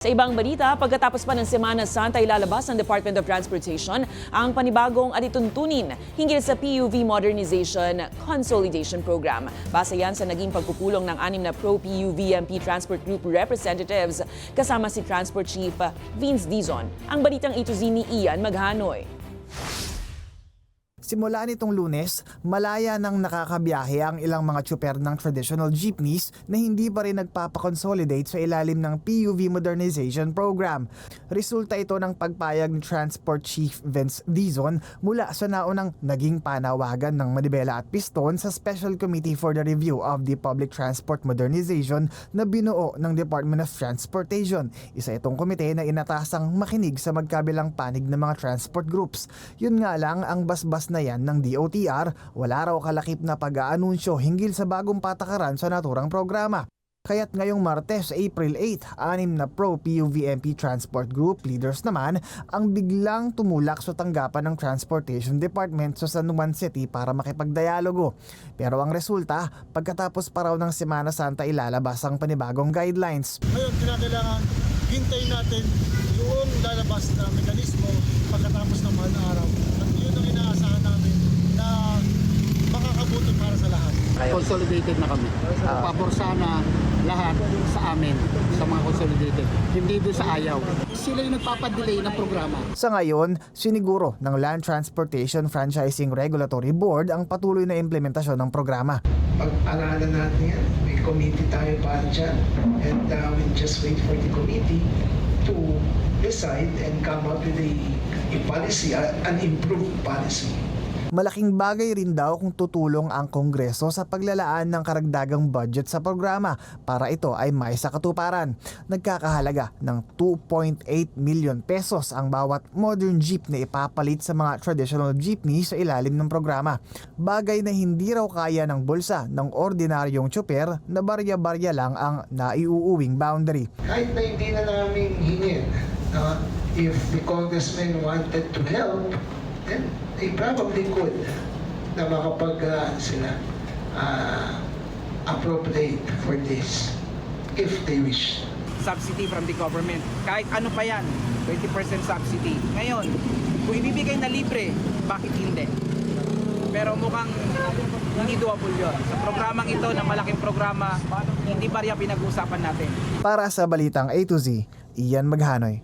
Sa ibang balita, pagkatapos pa ng Semana Santa, ilalabas ng Department of Transportation ang panibagong alituntunin hinggil sa PUV Modernization Consolidation Program. Base yan sa naging pagpupulong ng 6 na pro-PUV-MP Transport Group representatives kasama si Transport Chief Vince Dizon. Ang balitang ito ni Ian Maghanoy. Simula nitong Lunes, malaya nang nakakabiyahe ang ilang mga tsuper ng traditional jeepneys na hindi pa rin nagpapakonsolidate sa ilalim ng PUV Modernization Program. Resulta ito ng pagpayag ni Transport Chief Vince Dizon mula sa naunang naging panawagan ng Manibela at Piston sa Special Committee for the Review of the Public Transport Modernization na binuo ng Department of Transportation. Isa itong komite na inatasang makinig sa magkabilang panig ng mga transport groups. Yun nga lang, ang basbas na yan ng DOTR, wala raw kalakip na pag-aanunsyo hinggil sa bagong patakaran sa naturang programa. Kaya't ngayong Martes, April 8, 6 na pro-PUV-MP Transport Group leaders naman ang biglang tumulak sa tanggapan ng Transportation Department sa San Juan City para makipagdialogo. Pero ang resulta, pagkatapos pa raw ng Semana Santa ilalabas ang panibagong guidelines. Ngayon, kinakailangan hintayin natin yung lalabas na mekanismo pagkatapos ng mahal na araw. At yun ang inaasahan namin na makakabuti para sa lahat. Consolidated na kami. Pabor sana lahat sa amin, sa mga consolidated. Hindi doon sa ayaw. Sila yung nagpapadelay ng programa. Sa ngayon, siniguro ng Land Transportation Franchising Regulatory Board ang patuloy na implementasyon ng programa. Pag-aralan natin yan, may committee tayo para dyan. And we'll just wait for the committee to decide and come up with a policy, an improved policy. Malaking bagay rin daw kung tutulong ang Kongreso sa paglalaan ng karagdagang budget sa programa para ito ay may sa katuparan. Nagkakahalaga ng 2.8 million pesos ang bawat modern jeep na ipapalit sa mga traditional jeepney sa ilalim ng programa. Bagay na hindi raw kaya ng bulsa ng ordinaryong tsuper na barya-barya lang ang naiuuwing boundary. Kahit na hindi na namin hingin, if the congressmen wanted to help, then they probably could na sila appropriate for this if they wish. Subsidy from the government. Kahit ano pa yan, 20% subsidy. Ngayon, kung ibibigay na libre, bakit hindi? Pero mukhang hindi doable yun. Sa programang ito, na malaking programa, hindi ba rin pinag-uusapan natin? Para sa Balitang A to Z, Ian Maghanoy.